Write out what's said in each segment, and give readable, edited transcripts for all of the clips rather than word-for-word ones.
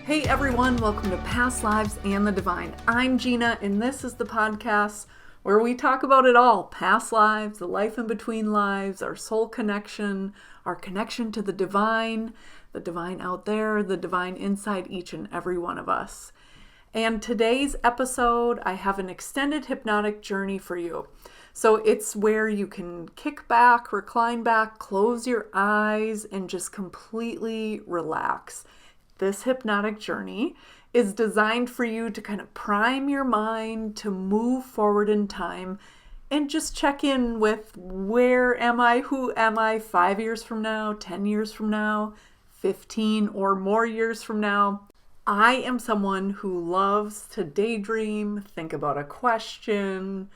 Hey everyone, welcome to Past Lives and the Divine. I'm Gina, and this is the podcast where we talk about it all. Past lives, the life in between lives, our soul connection, our connection to the divine out there, the divine inside each and every one of us. And today's episode, I have an extended hypnotic journey for you. So it's where you can kick back, recline back, close your eyes, and just completely relax. This hypnotic journey is designed for you to kind of prime your mind to move forward in time and just check in with where am I, who am I 5 years from now, 10 years from now, 15 or more years from now. I am someone who loves to daydream, think about a question,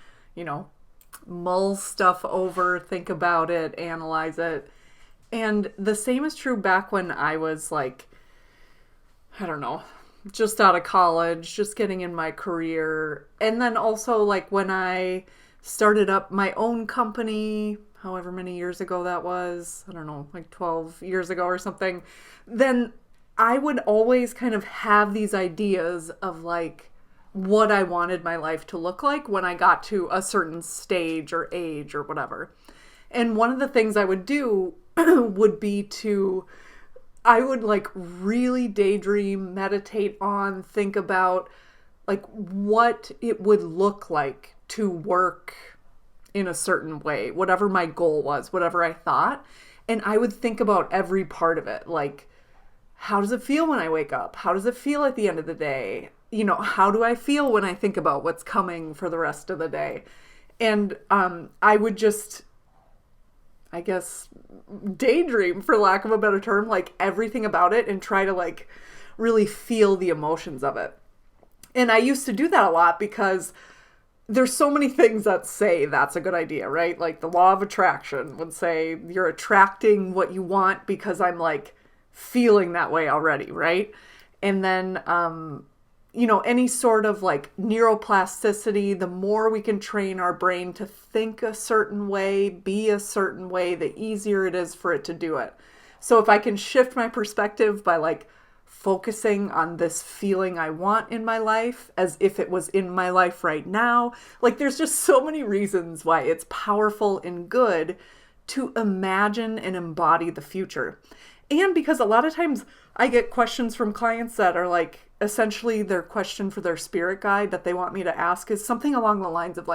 mull stuff over, think about it, analyze it. And the same is true back when I was just out of college, just getting in my career. And then also when I started up my own company, however many years ago that was, 12 years ago or something, then I would always kind of have these ideas of what I wanted my life to look like when I got to a certain stage or age or whatever. And one of the things I would do would be I would really daydream, meditate on, think about what it would look like to work in a certain way, whatever my goal was, whatever I thought. And I would think about every part of it. How does it feel when I wake up? How does it feel at the end of the day? How do I feel when I think about what's coming for the rest of the day? And I would just, daydream, for lack of a better term, everything about it and try to really feel the emotions of it. And I used to do that a lot because there's so many things that say that's a good idea, right? The law of attraction would say you're attracting what you want because I'm feeling that way already, right? And then, any sort of neuroplasticity, the more we can train our brain to think a certain way, be a certain way, the easier it is for it to do it. So if I can shift my perspective by focusing on this feeling I want in my life as if it was in my life right now, there's just so many reasons why it's powerful and good to imagine and embody the future. And because a lot of times I get questions from clients that are essentially their question for their spirit guide that they want me to ask is something along the lines of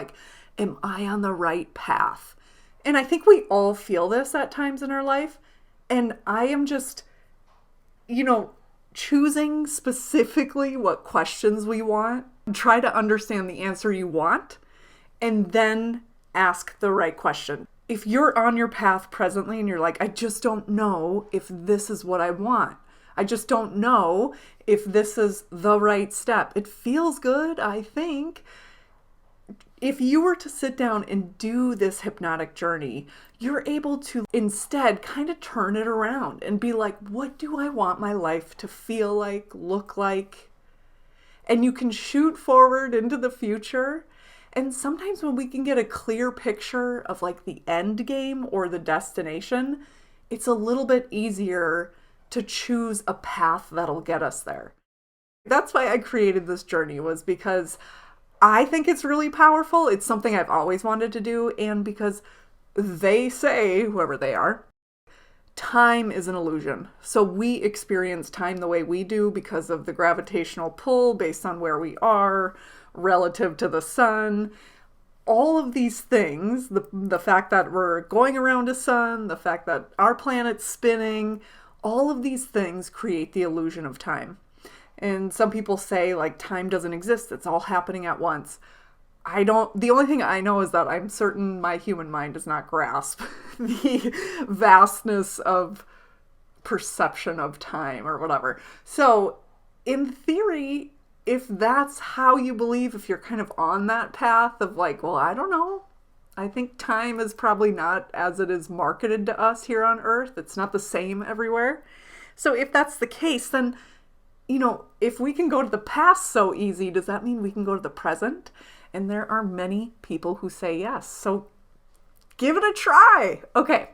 am I on the right path? And I think we all feel this at times in our life. And I am just, choosing specifically what questions we want, try to understand the answer you want, and then ask the right question. If you're on your path presently and you're I just don't know if this is what I want. I just don't know if this is the right step. It feels good, I think. If you were to sit down and do this hypnotic journey, you're able to instead kind of turn it around and be what do I want my life to feel like, look like? And you can shoot forward into the future. And sometimes when we can get a clear picture of the end game or the destination, it's a little bit easier to choose a path that'll get us there. That's why I created this journey, was because I think it's really powerful. It's something I've always wanted to do. And because they say, whoever they are, time is an illusion. So we experience time the way we do because of the gravitational pull based on where we are relative to the sun. All of these things, the fact that we're going around a sun, the fact that our planet's spinning, all of these things create the illusion of time. And some people say time doesn't exist. It's all happening at once. The only thing I know is that I'm certain my human mind does not grasp the vastness of perception of time or whatever. So in theory, if that's how you believe, if you're kind of on that path of I don't know, I think time is probably not as it is marketed to us here on Earth. It's not the same everywhere. So if that's the case, then, if we can go to the past so easy, does that mean we can go to the present? And there are many people who say yes. So give it a try. Okay.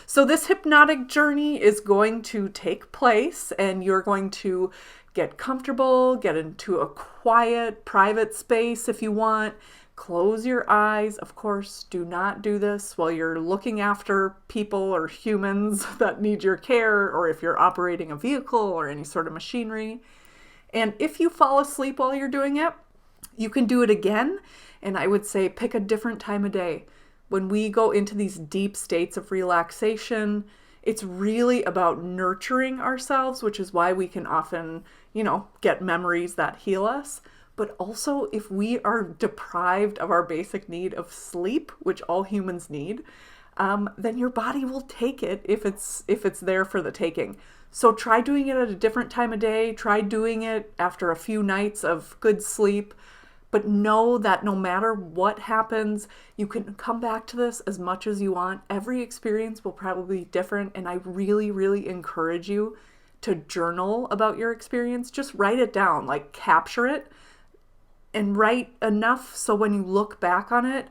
So this hypnotic journey is going to take place and you're going to Get comfortable, get into a quiet, private space if you want. Close your eyes. Of course, do not do this while you're looking after people or humans that need your care, or if you're operating a vehicle or any sort of machinery. And if you fall asleep while you're doing it, you can do it again. And I would say pick a different time of day. When we go into these deep states of relaxation, it's really about nurturing ourselves, which is why we can often, get memories that heal us. But also, if we are deprived of our basic need of sleep, which all humans need, then your body will take it if it's there for the taking. So try doing it at a different time of day. Try doing it after a few nights of good sleep. But know that no matter what happens, you can come back to this as much as you want. Every experience will probably be different. And I really, really encourage you to journal about your experience. Just write it down, like capture it. And write enough so when you look back on it,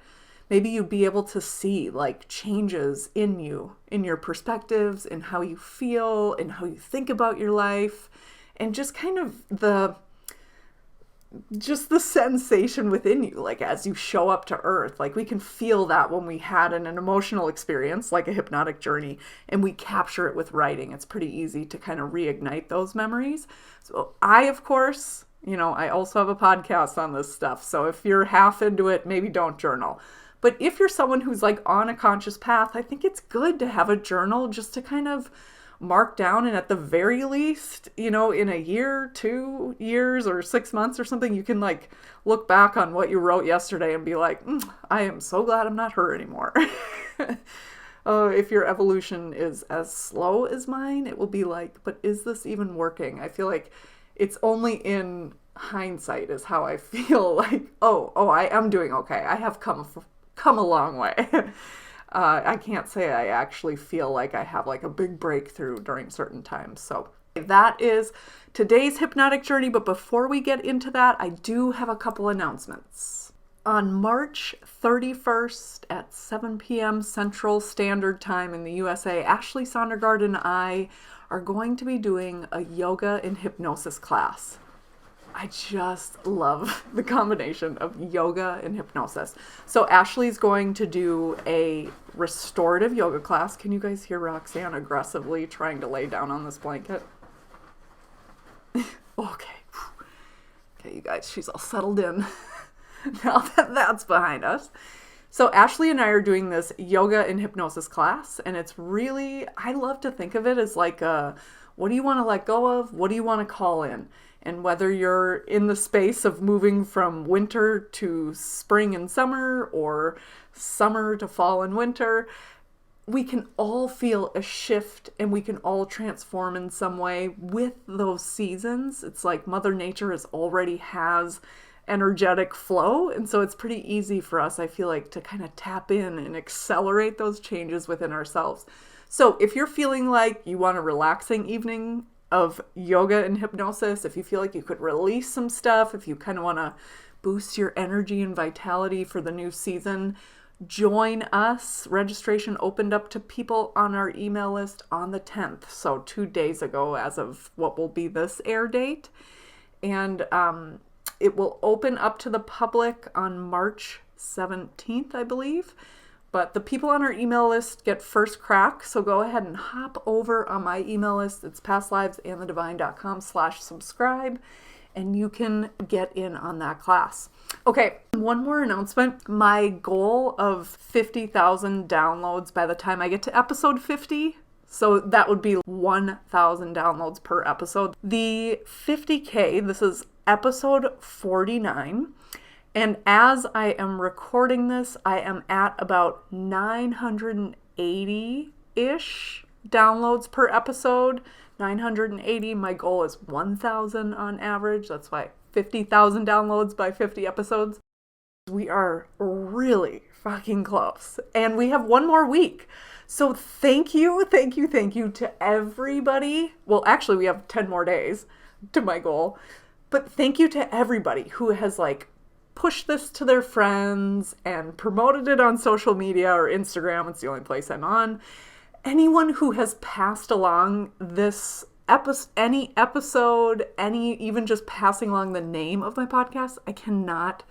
maybe you'd be able to see like changes in you, in your perspectives, in how you feel, in how you think about your life, and just kind of the sensation within you, like as you show up to earth. Like we can feel that when we had an emotional experience, like a hypnotic journey, and we capture it with writing. It's pretty easy to kind of reignite those memories. So of course, I also have a podcast on this stuff. So if you're half into it, maybe don't journal. But if you're someone who's like on a conscious path, I think it's good to have a journal just to kind of mark down. And at the very least, in a year, 2 years, or 6 months or something, you can like look back on what you wrote yesterday and be like, I am so glad I'm not her anymore. If your evolution is as slow as mine, it will be like, but is this even working? I feel like it's only in hindsight is how I feel like, I am doing okay. I have come a long way. I can't say I actually feel like I have like a big breakthrough during certain times. So that is today's hypnotic journey. But before we get into that, I do have a couple announcements. On March 31st at 7 p.m. Central Standard Time in the USA, Ashley Sondergaard and I are going to be doing a yoga and hypnosis class. I just love the combination of yoga and hypnosis. So Ashley's going to do a restorative yoga class. Can you guys hear Roxanne aggressively trying to lay down on this blanket? Okay, you guys, she's all settled in now that that's behind us. So Ashley and I are doing this yoga and hypnosis class, and it's really, I love to think of it as like what do you want to let go of? What do you want to call in? And whether you're in the space of moving from winter to spring and summer, or summer to fall and winter, we can all feel a shift and we can all transform in some way with those seasons. It's like Mother Nature already has energetic flow. And so it's pretty easy for us, I feel like, to kind of tap in and accelerate those changes within ourselves. So if you're feeling like you want a relaxing evening of yoga and hypnosis, if you feel like you could release some stuff, if you kind of want to boost your energy and vitality for the new season, join us. Registration opened up to people on our email list on the 10th. So 2 days ago, as of what will be this air date. And it will open up to the public on March 17th, I believe. But the people on our email list get first crack. So go ahead and hop over on my email list. It's pastlives.andthedivine.com/subscribe. And you can get in on that class. Okay, one more announcement. My goal of 50,000 downloads by the time I get to episode 50. So that would be 1,000 downloads per episode. The 50K, this is episode 49. And as I am recording this, I am at about 980-ish downloads per episode. 980. My goal is 1,000 on average. That's why 50,000 downloads by 50 episodes. We are really fucking close. And we have one more week. So thank you to everybody. Well, actually, we have 10 more days to my goal. But thank you to everybody who has pushed this to their friends and promoted it on social media or Instagram. It's the only place I'm on. Anyone who has passed along this any episode, even just passing along the name of my podcast, I cannot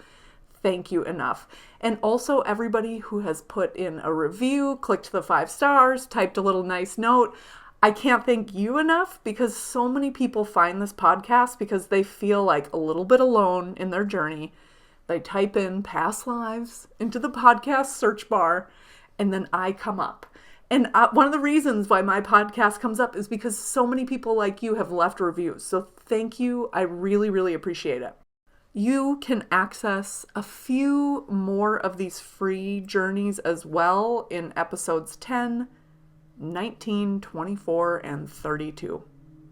thank you enough. And also everybody who has put in a review, clicked the 5 stars, typed a little nice note. I can't thank you enough because so many people find this podcast because they feel like a little bit alone in their journey. They type in past lives into the podcast search bar, and then I come up. And one of the reasons why my podcast comes up is because so many people like you have left reviews. So thank you. I really, really appreciate it. You can access a few more of these free journeys as well in episodes 10, 19, 24, and 32.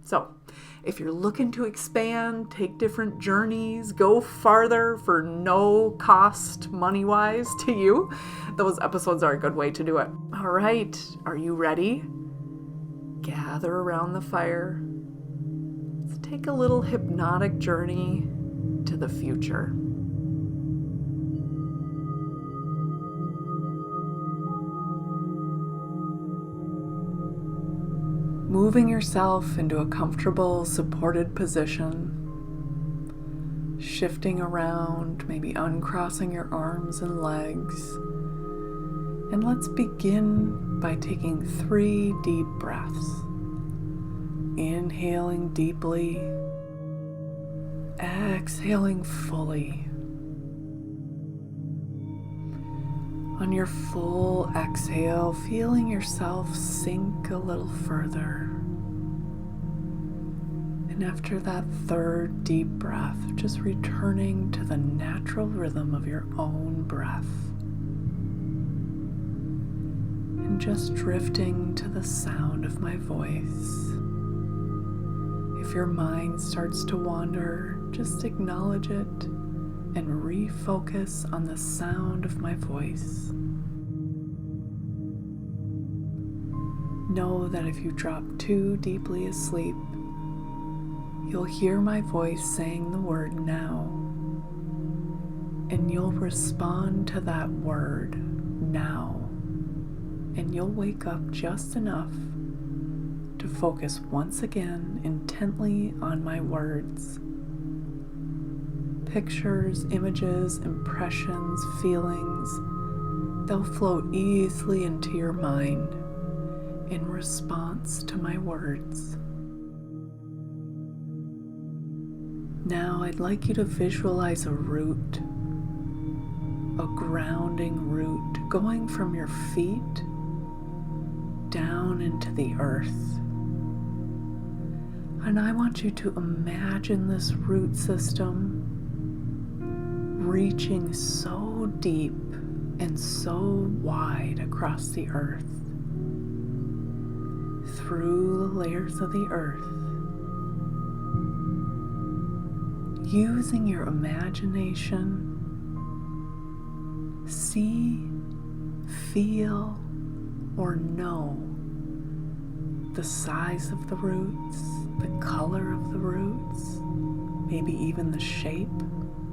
So if you're looking to expand, take different journeys, go farther for no cost money-wise to you, those episodes are a good way to do it. All right, are you ready? Gather around the fire. Let's take a little hypnotic journey to the future. Moving yourself into a comfortable, supported position, shifting around, maybe uncrossing your arms and legs. And let's begin by taking 3 deep breaths. Inhaling deeply, exhaling fully. On your full exhale, feeling yourself sink a little further. And after that 3rd deep breath, just returning to the natural rhythm of your own breath. And just drifting to the sound of my voice. If your mind starts to wander, just acknowledge it and refocus on the sound of my voice. Know that if you drop too deeply asleep, you'll hear my voice saying the word now, and you'll respond to that word now, and you'll wake up just enough to focus once again intently on my words. Pictures, images, impressions, feelings, they'll float easily into your mind in response to my words. Now I'd like you to visualize a root, a grounding root going from your feet down into the earth. And I want you to imagine this root system reaching so deep and so wide across the earth, through the layers of the earth. Using your imagination, see, feel, or know the size of the roots, the color of the roots, maybe even the shape.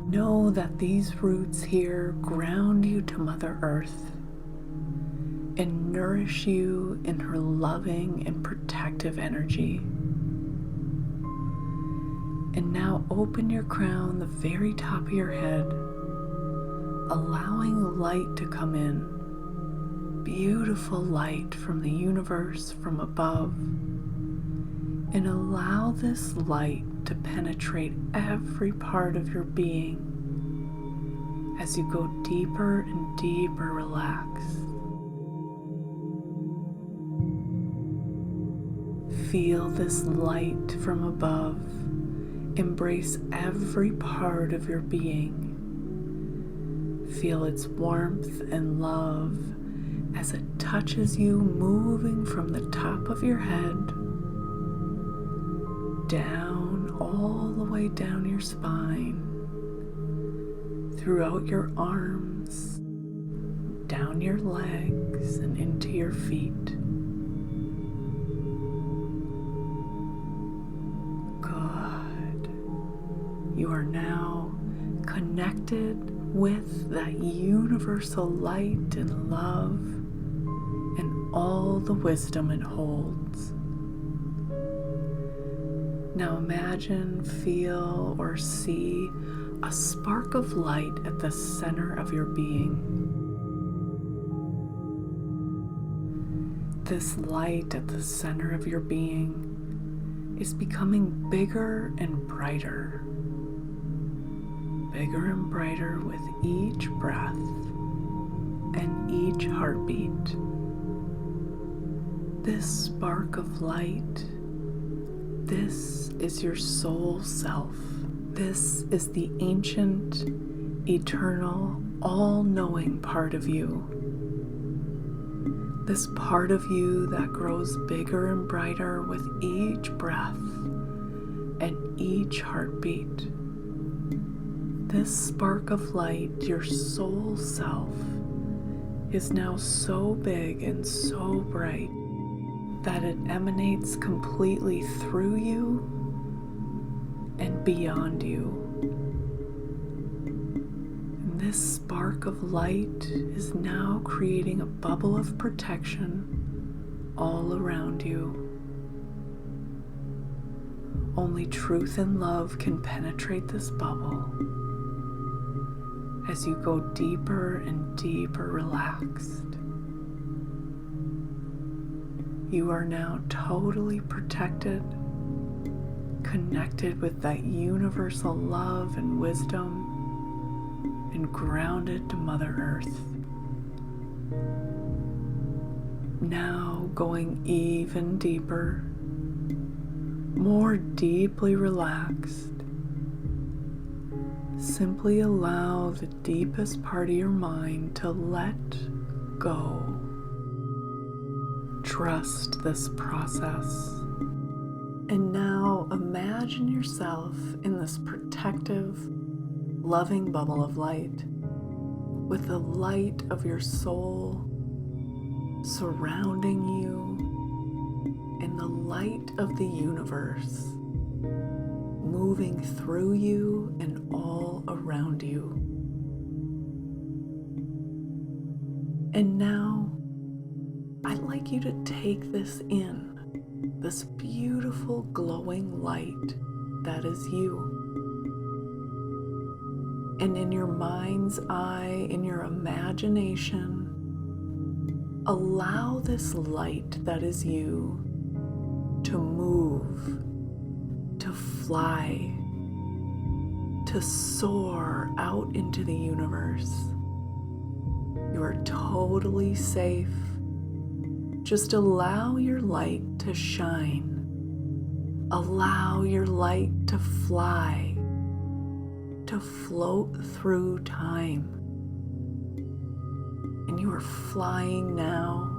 Know that these roots here ground you to Mother Earth and nourish you in her loving and protective energy. And now open your crown, the very top of your head, allowing light to come in. Beautiful light from the universe, from above. And allow this light to penetrate every part of your being as you go deeper and deeper relaxed. Feel this light from above embrace every part of your being. Feel its warmth and love as it touches you, moving from the top of your head down, all the way down your spine, throughout your arms, down your legs, and into your feet. Good. You are now connected with that universal light and love and all the wisdom it holds. Now imagine, feel, or see a spark of light at the center of your being. This light at the center of your being is becoming bigger and brighter with each breath and each heartbeat. This spark of light, this is your soul self. This is the ancient, eternal, all-knowing part of you. This part of you that grows bigger and brighter with each breath and each heartbeat. This spark of light, your soul self, is now so big and so bright that it emanates completely through you and beyond you. And this spark of light is now creating a bubble of protection all around you. Only truth and love can penetrate this bubble as you go deeper and deeper relaxed. You are now totally protected, connected with that universal love and wisdom, and grounded to Mother Earth. Now going even deeper, more deeply relaxed. Simply allow the deepest part of your mind to let go. Trust this process. And now imagine yourself in this protective, loving bubble of light, with the light of your soul surrounding you, and the light of the universe moving through you and all around you. And now, I'd like you to take this in, this beautiful glowing light that is you. And in your mind's eye, in your imagination, allow this light that is you to move, to fly, to soar out into the universe. You are totally safe. Just allow your light to shine. Allow your light to fly, to float through time. And you are flying now,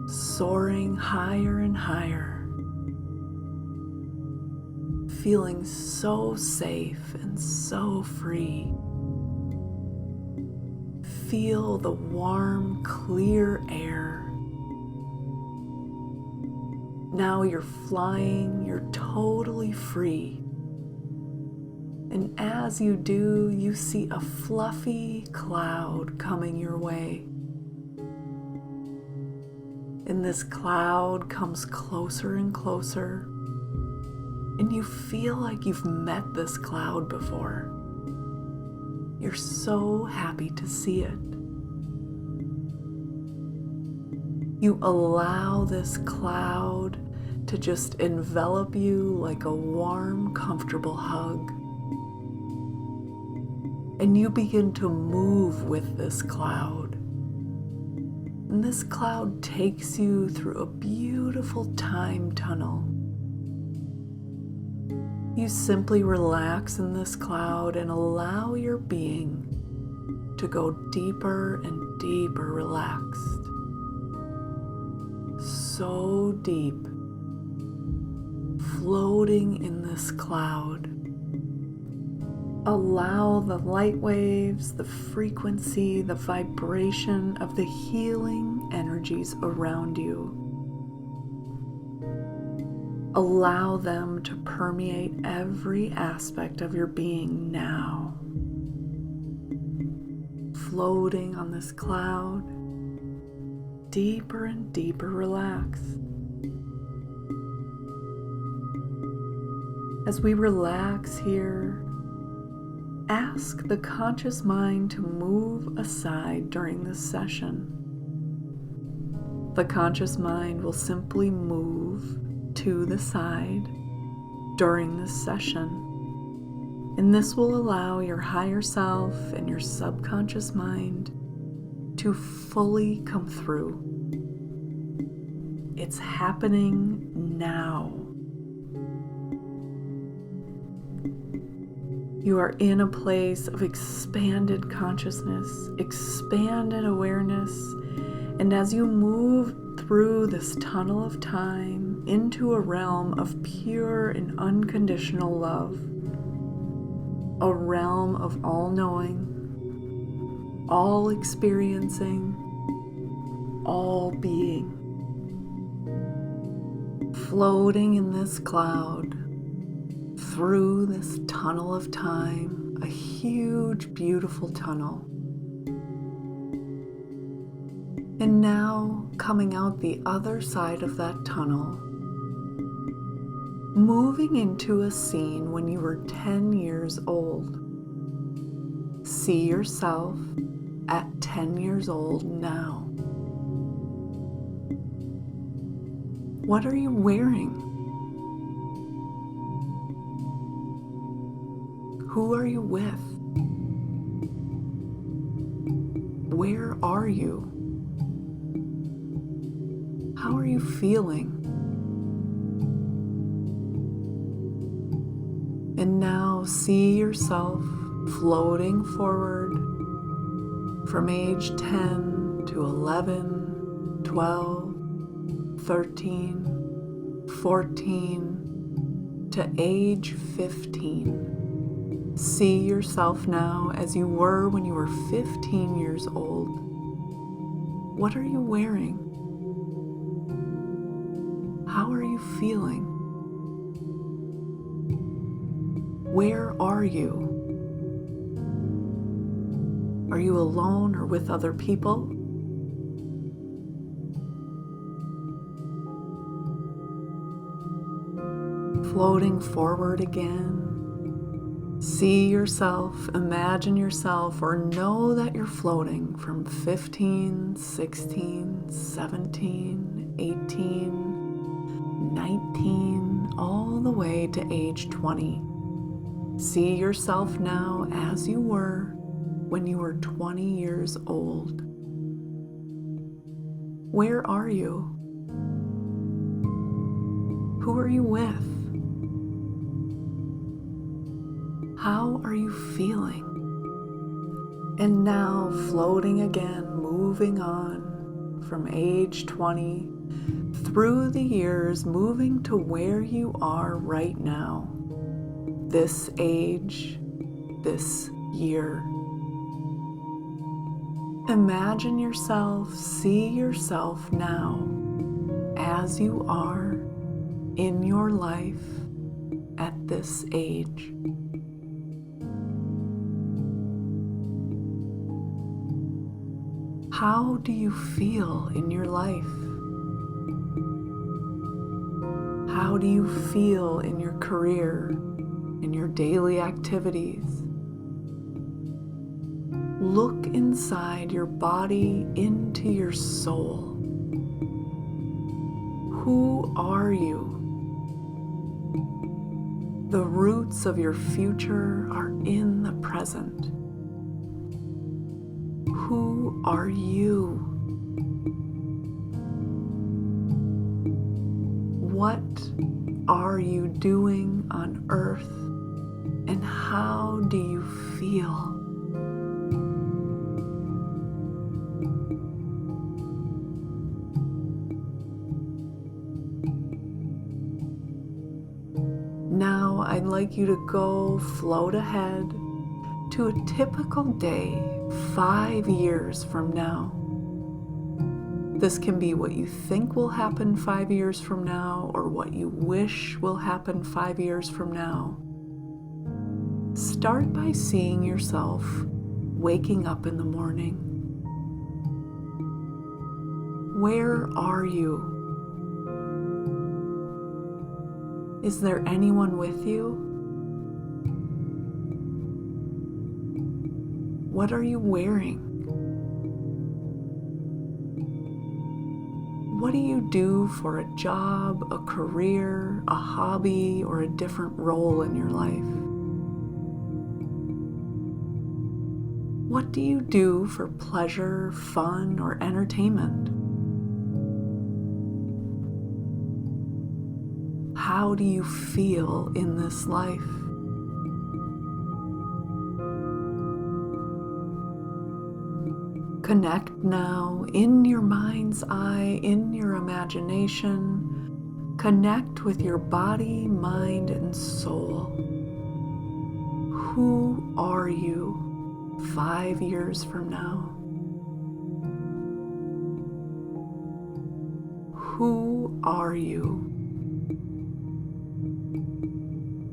soaring higher and higher, feeling so safe and so free. Feel the warm, clear air. Now you're flying, you're totally free. And as you do, you see a fluffy cloud coming your way. And this cloud comes closer and closer. And you feel like you've met this cloud before. You're so happy to see it. You allow this cloud to just envelop you like a warm, comfortable hug. And you begin to move with this cloud. And this cloud takes you through a beautiful time tunnel. You simply relax in this cloud and allow your being to go deeper and deeper relaxed. So deep, floating in this cloud. Allow the light waves, the frequency, the vibration of the healing energies around you. Allow them to permeate every aspect of your being now. Floating on this cloud, deeper and deeper relaxed. As we relax here, ask the conscious mind to move aside during this session. The conscious mind will simply move to the side during this session. And this will allow your higher self and your subconscious mind to fully come through. It's happening now. You are in a place of expanded consciousness, expanded awareness, and as you move through this tunnel of time into a realm of pure and unconditional love, a realm of all-knowing, all-experiencing, all-being, floating in this cloud, through this tunnel of time, a huge, beautiful tunnel. And now, coming out the other side of that tunnel, moving into a scene when you were 10 years old. See yourself at 10 years old now. What are you wearing? Who are you with? Where are you? How are you feeling? And now see yourself floating forward from age 10 to 11, 12, 13, 14, to age 15. See yourself now as you were when you were 15 years old. What are you wearing? How are you feeling? Where are you? Are you alone or with other people? Floating forward again. See yourself, imagine yourself, or know that you're floating from 15, 16, 17, 18, 19, all the way to age 20. See yourself now as you were when you were 20 years old. Where are you? Who are you with? How are you feeling? And now floating again, moving on from age 20 through the years, moving to where you are right now, this age, this year. Imagine yourself, see yourself now as you are in your life at this age. How do you feel in your life? How do you feel in your career, in your daily activities? Look inside your body into your soul. Who are you? The roots of your future are in the present. Who are you? What are you doing on earth, and how do you feel? Now I'd like you to go float ahead to a typical day 5 years from now. This can be what you think will happen 5 years from now, or what you wish will happen 5 years from now. Start by seeing yourself waking up in the morning. Where are you? Is there anyone with you? What are you wearing? What do you do for a job, a career, a hobby, or a different role in your life? What do you do for pleasure, fun, or entertainment? How do you feel in this life? Connect now in your mind's eye, in your imagination. Connect with your body, mind, and soul. Who are you 5 years from now? Who are you?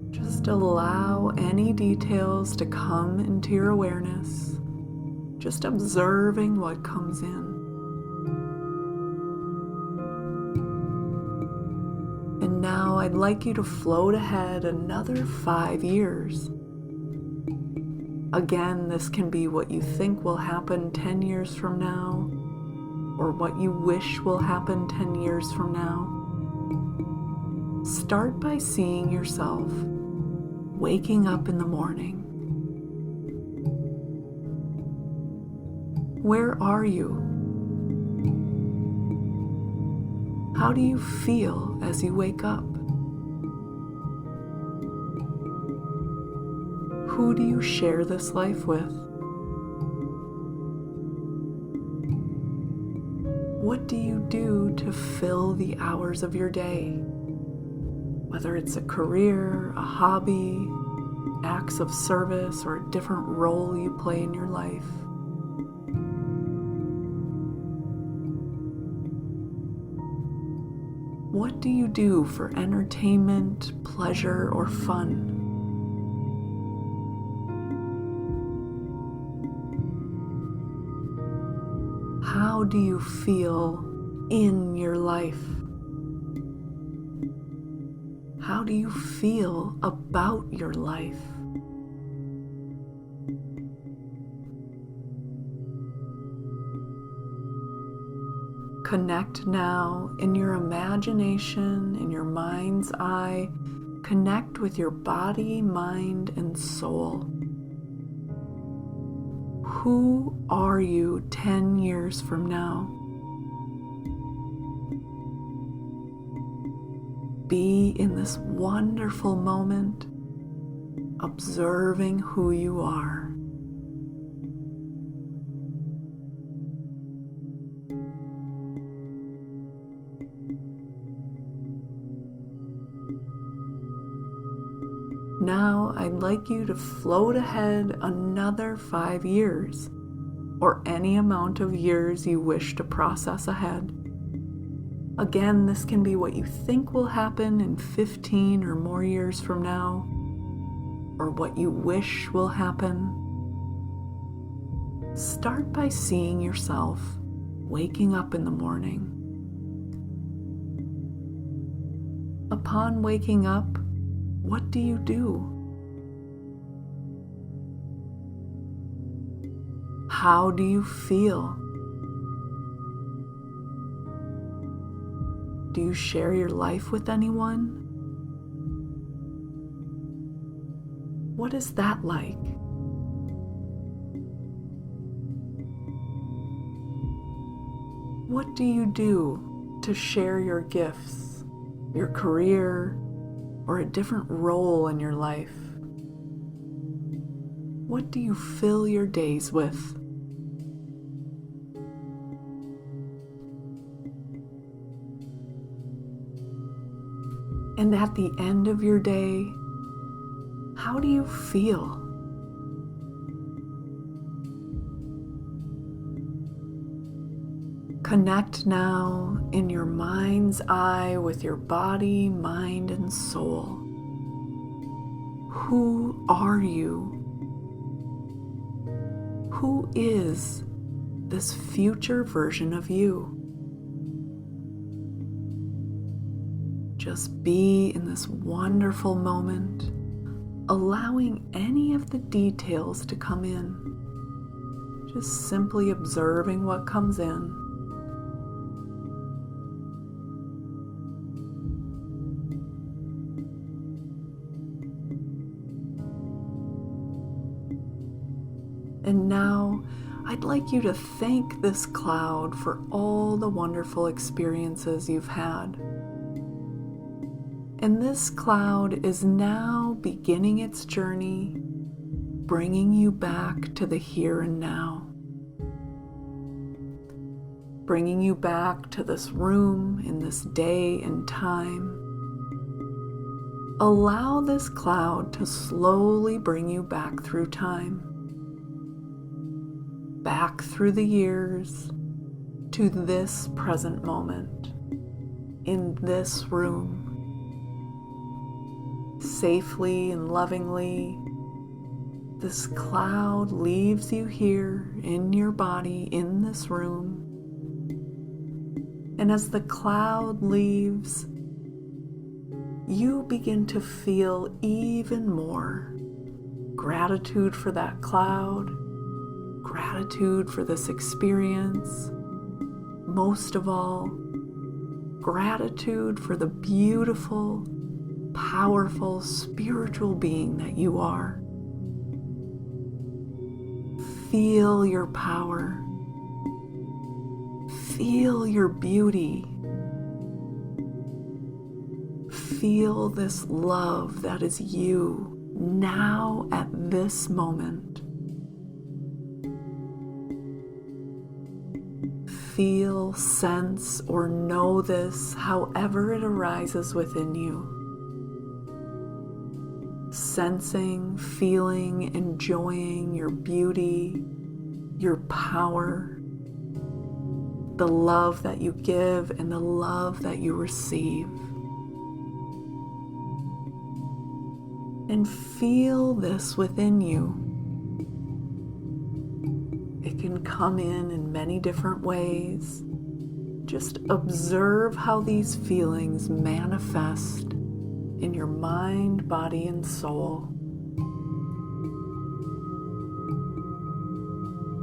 Just allow any details to come into your awareness, just observing what comes in. And now I'd like you to float ahead another 5 years. Again, this can be what you think will happen 10 years from now, or what you wish will happen 10 years from now. Start by seeing yourself waking up in the morning. Where are you? How do you feel as you wake up? Who do you share this life with? What do you do to fill the hours of your day? Whether it's a career, a hobby, acts of service, or a different role you play in your life. What do you do for entertainment, pleasure, or fun? How do you feel in your life? How do you feel about your life? Connect now in your imagination, in your mind's eye. Connect with your body, mind, and soul. Who are you 10 years from now? Be in this wonderful moment, observing who you are. Now I'd like you to float ahead another 5 years, or any amount of years you wish to process ahead. Again, this can be what you think will happen in 15 or more years from now, or what you wish will happen. Start by seeing yourself waking up in the morning. Upon waking up, what do you do? How do you feel? Do you share your life with anyone? What is that like? What do you do to share your gifts, your career, or a different role in your life? What do you fill your days with? And at the end of your day, how do you feel? Connect now in your mind's eye with your body, mind, and soul. Who are you? Who is this future version of you? just be in this wonderful moment, allowing any of the details to come in, just simply observing what comes in. And now, I'd like you to thank this cloud for all the wonderful experiences you've had. And this cloud is now beginning its journey, bringing you back to the here and now. Bringing you back to this room in this day and time. Allow this cloud to slowly bring you back through time. Back through the years to this present moment, in this room. Safely and lovingly, this cloud leaves you here in your body, in this room. And as the cloud leaves, you begin to feel even more gratitude for that cloud, gratitude for this experience. Most of all, gratitude for the beautiful, powerful, spiritual being that you are. Feel your power. Feel your beauty. Feel this love that is you now at this moment. Feel, sense, or know this however it arises within you. Sensing, feeling, enjoying your beauty, your power, the love that you give and the love that you receive. And feel this within you. It can come in many different ways. Just observe how these feelings manifest in your mind, body, and soul.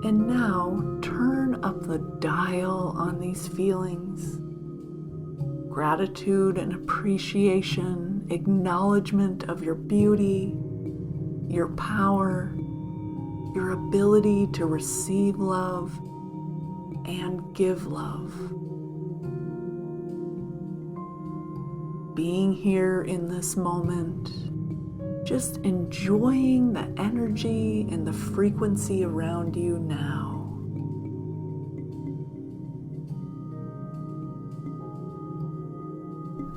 And now turn up the dial on these feelings. Gratitude and appreciation, acknowledgement of your beauty, your power, your ability to receive love and give love. Being here in this moment, just enjoying the energy and the frequency around you now.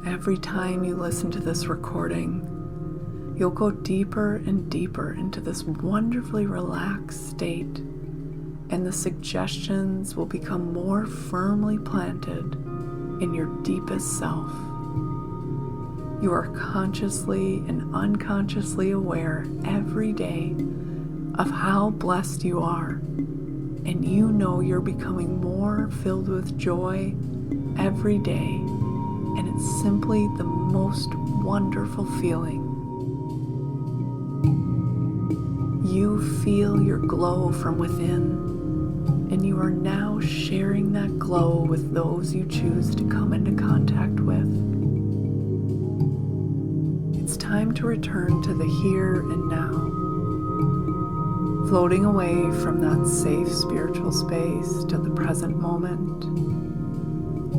Every time you listen to this recording, you'll go deeper and deeper into this wonderfully relaxed state, and the suggestions will become more firmly planted in your deepest self. You are consciously and unconsciously aware every day of how blessed you are, and you know you're becoming more filled with joy every day, and it's simply the most wonderful feeling. You feel your glow from within, and you are now sharing that glow with those you choose to come into contact with. It's time to return to the here and now, floating away from that safe spiritual space to the present moment,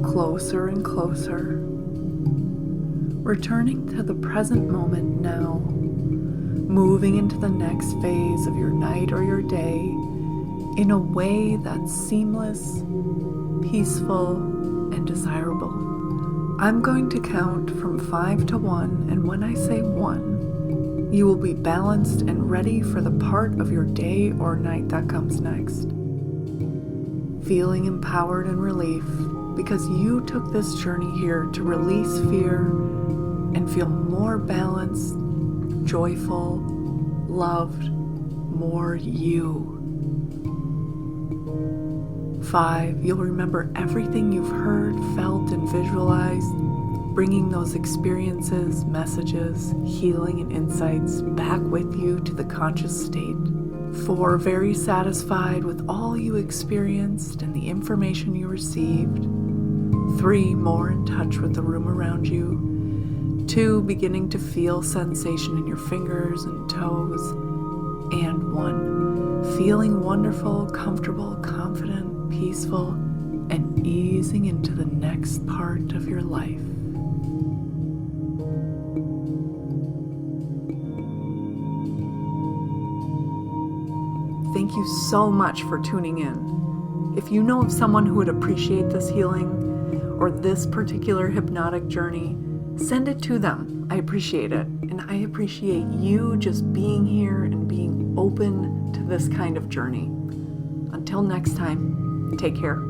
closer and closer, returning to the present moment now, moving into the next phase of your night or your day in a way that's seamless, peaceful, and desirable. I'm going to count from 5 to 1, and when I say 1, you will be balanced and ready for the part of your day or night that comes next. Feeling empowered and relief because you took this journey here to release fear and feel more balanced, joyful, loved, more you. 5, you'll remember everything you've heard, felt, and visualized bringing those experiences, messages, healing, and insights back with you to the conscious state. 4, very satisfied with all you experienced and the information you received. 3, more in touch with the room around you. 2, beginning to feel sensation in your fingers and toes. And 1, feeling wonderful, comfortable, confident, peaceful, and easing into the next part of your life. Thank you so much for tuning in. If you know of someone who would appreciate this healing or this particular hypnotic journey, send it to them. I appreciate it. And I appreciate you just being here and being open to this kind of journey. Until next time, take care.